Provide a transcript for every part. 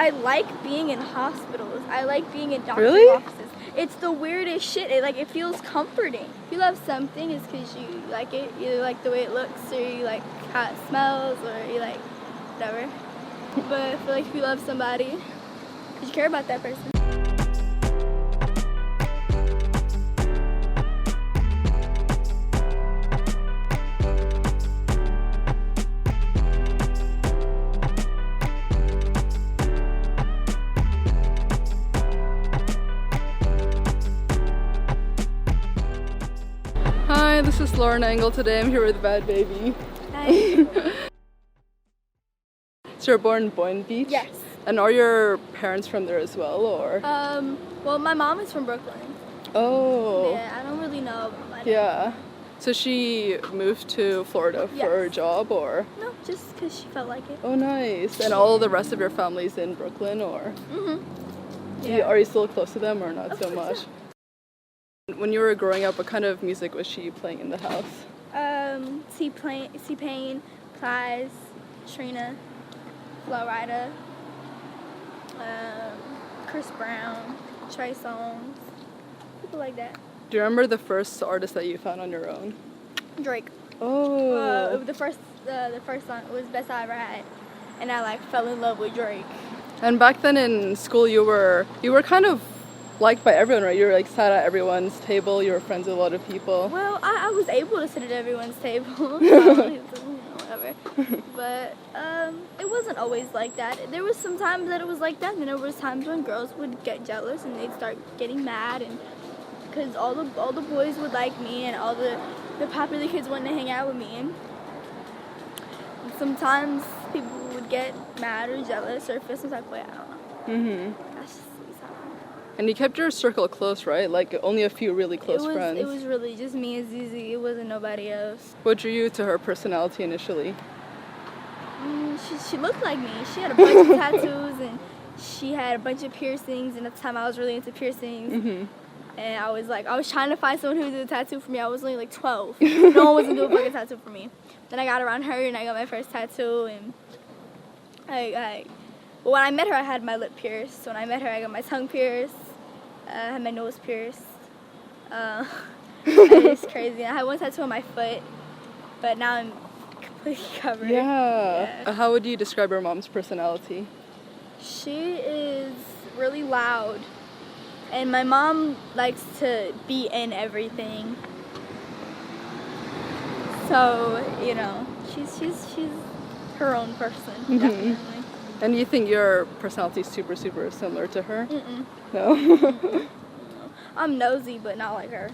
I like being in hospitals. I like being in doctor's Really? offices. It's the weirdest shit. It feels comforting. If you love something, it's because you like it. You like the way it looks, or you like how it smells, or you like whatever. But I feel like if you love somebody, you care about that person. Hi, this is Lauren Engel. Today I'm here with BHAD BHABIE. Hi. So you're born in Boynton Beach? Yes. And are your parents from there as well, or? Well, my mom is from Brooklyn. Oh. Yeah, I don't really know about my dad. Yeah. So she moved to Florida for a job, or? No, just because she felt like it. Oh, nice. And all the rest of your family's in Brooklyn, or? Mm-hmm. Yeah. Are you still close to them, or not Of so course, much? yeah. When you were growing up, what kind of music was she playing in the house? T-Pain, Plies, Trina, Flo Rida, Chris Brown, Trey Songz, people like that. Do you remember the first artist that you found on your own? Drake. Oh. The first song was Best I Ever Had, and I fell in love with Drake. And back then in school, you were kind of liked by everyone, right? You were sat at everyone's table. You were friends with a lot of people. Well, I was able to sit at everyone's table, so, whatever. But it wasn't always like that. There was some times that it was like that, and then there was times when girls would get jealous and they'd start getting mad, and because all the boys would like me, and all the popular kids wanted to hang out with me. And sometimes people would get mad or jealous or feel some type of way. I don't know. Mhm. That's just something. And you kept your circle close, right? Like only a few really close friends. It was really just me and Zizi. It wasn't nobody else. What drew you to her personality initially? She looked like me. She had a bunch of tattoos, and she had a bunch of piercings. And at the time, I was really into piercings. Mhm. And I was trying to find someone who would do a tattoo for me. I was only 12. No one was gonna do a fucking tattoo for me. Then I got around her, and I got my first tattoo. And well, when I met her, I had my lip pierced. When I met her, I got my tongue pierced. I had my nose pierced. It's crazy. I had one tattoo on my foot, but now I'm completely covered. Yeah. How would you describe your mom's personality? She is really loud, and my mom likes to be in everything. So she's her own person. Mhm. Definitely. And you think your personality is super similar to her? Mm-mm. No. No. I'm nosy, but not like her.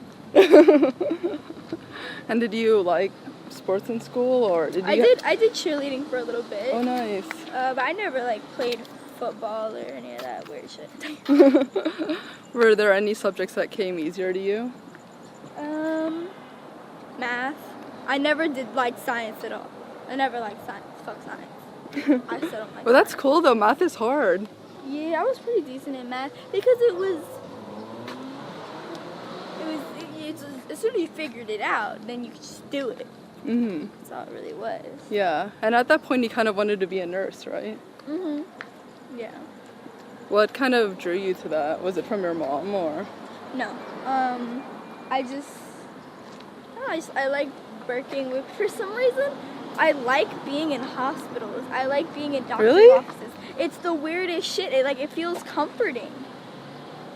And did you like sports in school, or did you? I did cheerleading for a little bit. Oh, nice. But I never played football or any of that weird shit. Were there any subjects that came easier to you? Math. I never did like science at all. I never liked science. Fuck science. I still don't like. Well, that's cool though. Math is hard. Yeah, I was pretty decent in math because as soon as you figured it out, then you could just do it. Mhm. That's all it really was. Yeah. And at that point, you kind of wanted to be a nurse, right? Mhm. Yeah. What kind of drew you to that? Was it from your mom, or? No. I like working with, for some reason, I like being in hospitals. I like being in doctor's offices. It's the weirdest shit. It feels comforting.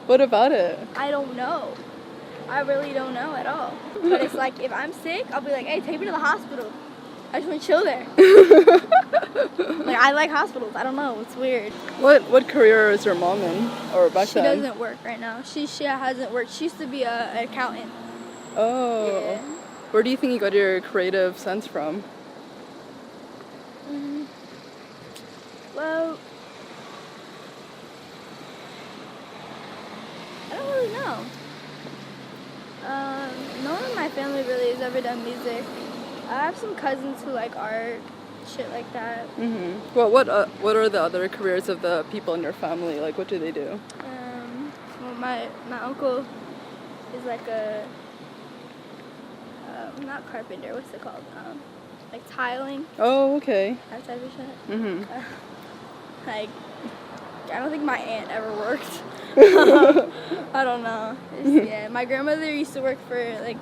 What about it? I don't know. I really don't know at all. But it's if I'm sick, I'll be like, hey, take me to the hospital. I just want to chill there. I like hospitals. I don't know. It's weird. What career is your mom in, or back then? She doesn't work right now. She hasn't worked. She used to be an accountant. Oh. Yeah. Where do you think you got your creative sense from? Well, I don't really know. No one in my family really has ever done music. I have some cousins who like art, shit like that. Mhm. Well, what are the other careers of the people in your family? What do they do? Well, my uncle is not carpenter. What's it called? Tiling. Oh, okay. That type of shit. Mhm. I don't think my aunt ever worked. I don't know. Yeah, my grandmother used to work for like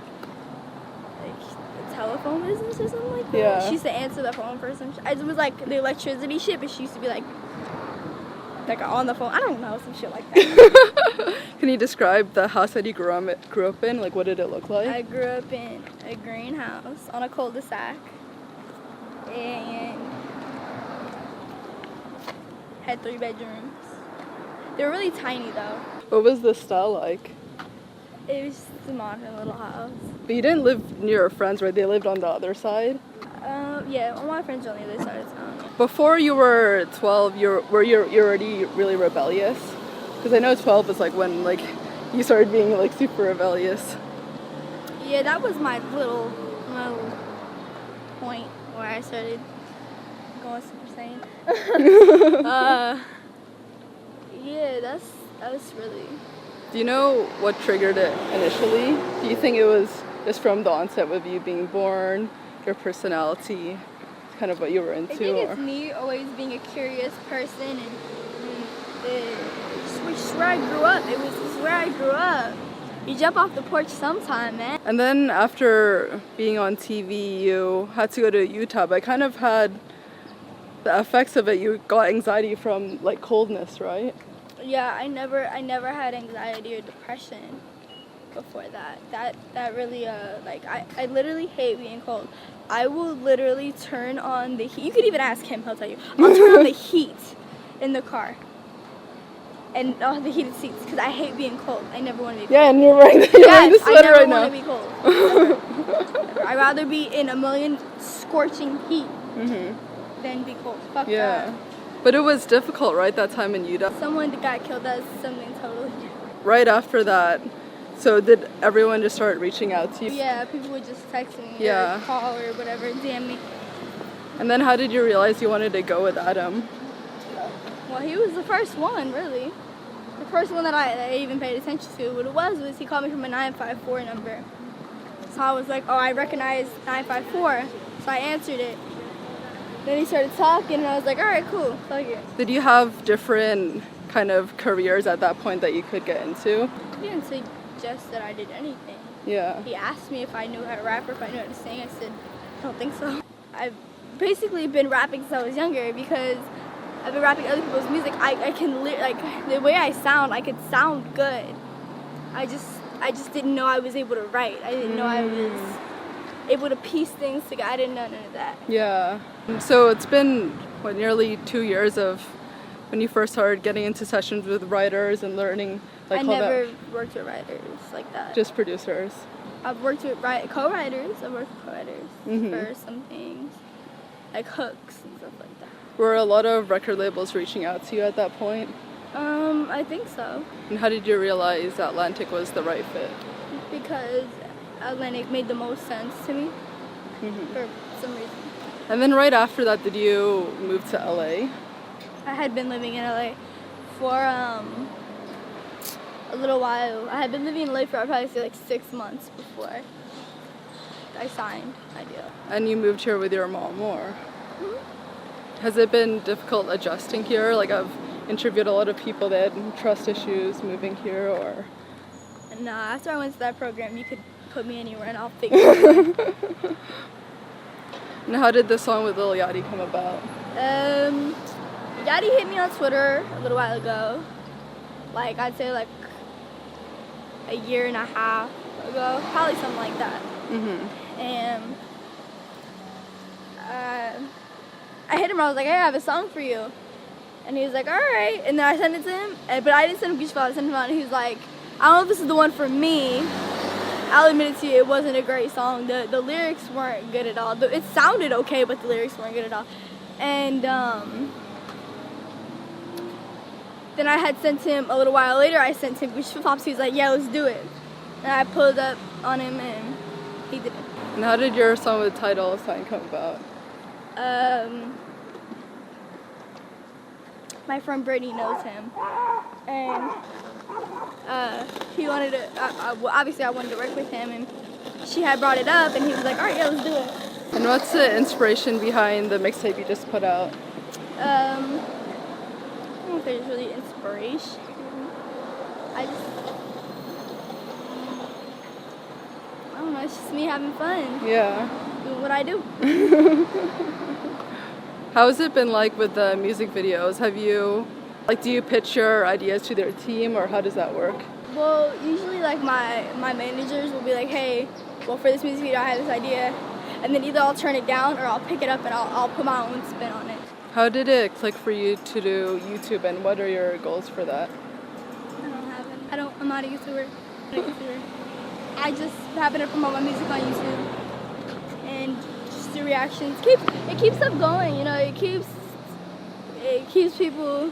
a telephone business or something like that. Yeah. She used to answer the phone for some. It was like the electricity shit, but she used to be like on the phone. I don't know, some shit like that. Can you describe the house that you grew up in? Like, what did it look like? I grew up in a greenhouse on a cul-de-sac, and had 3 bedrooms. They were really tiny though. What was the style like? It was just a modern little house. But you didn't live near your friends, right? They lived on the other side? Yeah, all my friends are on the other side of town. Before you were 12, were you already really rebellious? Because I know 12 is like when like you started being like super rebellious. Yeah, that was my little point where I started going super sane. Yeah, that was really. Do you know what triggered it initially? Do you think it was just from the onset with you being born, your personality, kind of what you were into? I think it's me always being a curious person, and it's where I grew up. It's where I grew up. You jump off the porch sometime, man. And then after being on TV, you had to go to Utah, but I kind of had the effects of it. You got anxiety from like coldness, right? Yeah, I never had anxiety or depression before that. That really like I literally hate being cold. I will literally turn on the heat. You could even ask him, he'll tell you. I'll turn on the heat in the car. And the heated seats, because I hate being cold. I never want to be cold. Yeah, and you're wearing the sweater right now. I never want to be cold. Never. I'd rather be in a million scorching heat than be cold. Fuck that. But it was difficult, right, that time in Utah? Someone that got killed, that's something totally different. Right after that, so did everyone just start reaching out to you? Yeah, people would just text me or call or whatever, DM me. And then how did you realize you wanted to go with Adam? Well, he was the first one, really. The first one that I even paid attention to. What it was he called me from a 954 number. So I was like, oh, I recognize 954. So I answered it. Then he started talking, and I was like, all right, cool, fuck it. Did you have different kind of careers at that point that you could get into? He didn't suggest that I did anything. Yeah. He asked me if I knew how to rap or if I knew how to sing. I said, I don't think so. I've basically been rapping since I was younger because I've been rapping other people's music. I can like the way I sound, I could sound good. I just didn't know I was able to write. I didn't know I was able to piece things together. I didn't know none of that. Yeah. So it's been nearly 2 years of when you first started getting into sessions with writers and learning like I never worked with writers like that. Just producers. I've worked with co-writers. I've worked with co-writers for some things, like hooks and stuff like that. Were a lot of record labels reaching out to you at that point? I think so. And how did you realize Atlantic was the right fit? Because Atlantic made the most sense to me for some reason. And then right after that, did you move to LA? I had been living in LA for a little while. I had been living in LA for probably like 6 months before I signed my deal. And you moved here with your mom more. Has it been difficult adjusting here? Like I've interviewed a lot of people that had trust issues moving here, or? Nah, after I went to that program, you could put me anywhere and I'll figure it out. And how did the song with Lil Yachty come about? Yachty hit me on Twitter a little while ago. Like, I'd say like a year and a half ago. Probably something like that. And I hit him. I was like, hey, I have a song for you. And he was like, all right. And then I sent it to him. But I didn't send him Beautiful. I sent him out, and he was like, I don't know if this is the one for me. I'll admit it to you, it wasn't a great song. The lyrics weren't good at all. It sounded okay, but the lyrics weren't good at all. And then I had sent him, a little while later, I sent him Wish Pops. He was like, yeah, let's do it. And I pulled up on him, and he did it. And how did your song with Title sign come about? My friend Brittany knows him. And he wanted to, obviously I wanted to work with him, and she had brought it up, and he was like, all right, yeah, let's do it. And what's the inspiration behind the mixtape you just put out? I don't because it's really inspiration. I don't know, it's just me having fun. Yeah. Doing what I do. How has it been like with the music videos? Have you, like, do you pitch your ideas to their team, or how does that work? Well, usually like my managers will be like, hey, well, for this music video I have this idea, and then either I'll turn it down or I'll pick it up and I'll put my own spin on it. How did it click for you to do YouTube, and what are your goals for that? I'm not a YouTuber. I just happen to promote my music on YouTube and just do reactions. It keeps up going, you know. It keeps people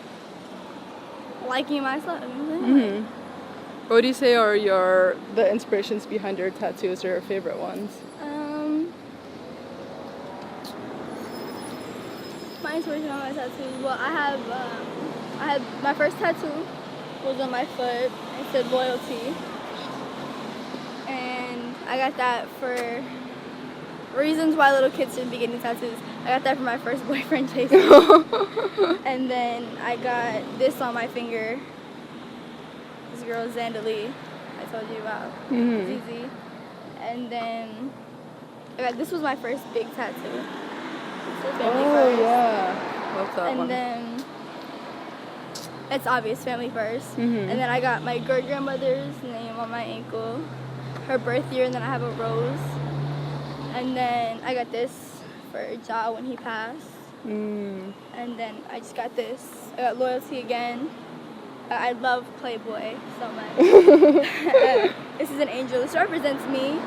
liking my stuff. You know what I'm saying? What do you say are the inspirations behind your tattoos, or your favorite ones? My inspiration on my tattoos. Well, I had my first tattoo was on my foot. It said loyalty, and I got that for reasons why little kids shouldn't be getting tattoos. I got that for my first boyfriend, Jason. And then I got this on my finger. This girl, Zandalee, I told you about. Zizi. And then this was my first big tattoo. Oh, yeah. Love that one. And then it's obvious, family first. And then I got my great-grandmother's name on my ankle, her birth year, and then I have a rose. And then I got this for Ja when he passed. And then I just got this. I got loyalty again. I love Playboy so much. This is an angel. This represents me,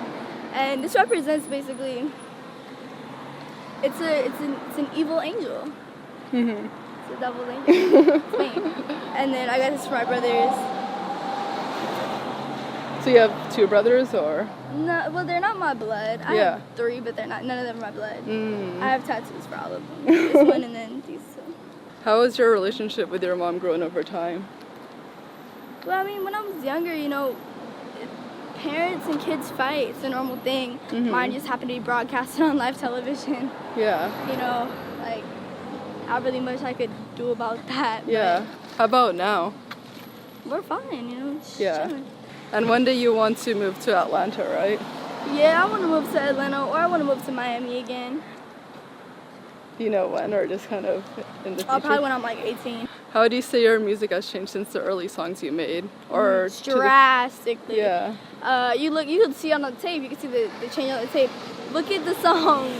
and this represents basically. It's an evil angel. It's a devil's angel. It's me. And then I got this for my brothers. So you have 2 brothers, or? No, well, they're not my blood. I have 3, but none of them are my blood. I have tattoos for all of them. This one and then these 2. How was your relationship with your mom growing over time? Well, I mean, when I was younger, you know, parents and kids fight. It's a normal thing. Mine just happened to be broadcasted on live television. Yeah. You know, like, not really much I could do about that. Yeah. How about now? We're fine, you know. Just chilling. And one day you want to move to Atlanta, right? Yeah, I want to move to Atlanta, or I want to move to Miami again. Do you know when, or just kind of in the future? Probably when I'm like 18. How do you say your music has changed since the early songs you made? Or drastically. Yeah. You can see on the tape, you can see the change on the tape. Look at the song,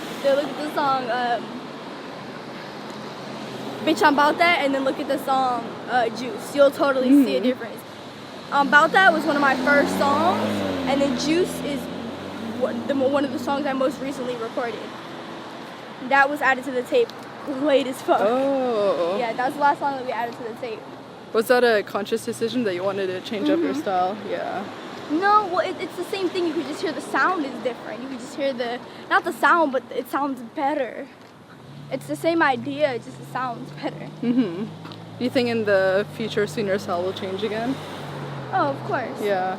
Bitch, I'm About That, and then look at the song, Juice. You'll totally see a difference. About That was one of my first songs, and then Juice is one of the songs I most recently recorded. That was added to the tape late as fuck. Oh. Yeah, that was the last song that we added to the tape. Was that a conscious decision that you wanted to change up your style? Yeah. No, well, it's the same thing. You could just hear the sound is different. You could just hear not the sound, but it sounds better. It's the same idea, it just sounds better. Do you think in the future soon your style will change again? Oh, of course. Yeah.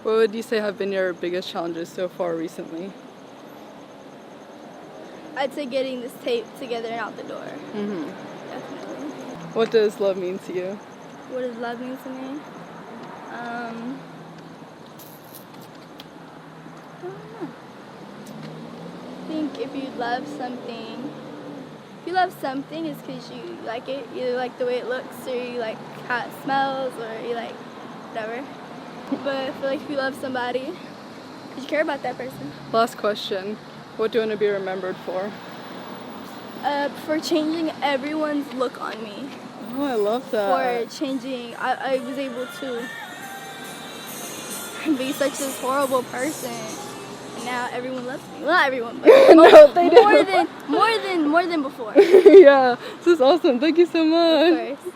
What would you say have been your biggest challenges so far recently? I'd say getting this tape together and out the door. Definitely. What does love mean to you? What does love mean to me? I don't know. I think if you love something, it's because you like it. You like the way it looks, or you like how it smells, or you like whatever. But I feel like if you love somebody, because you care about that person. Last question. What do you want to be remembered for? For changing everyone's look on me. Oh, I love that. For changing, I was able to be such this horrible person, and now everyone loves me. Well, not everyone, but No, they more than before. Yeah, this is awesome. Thank you so much. Of course.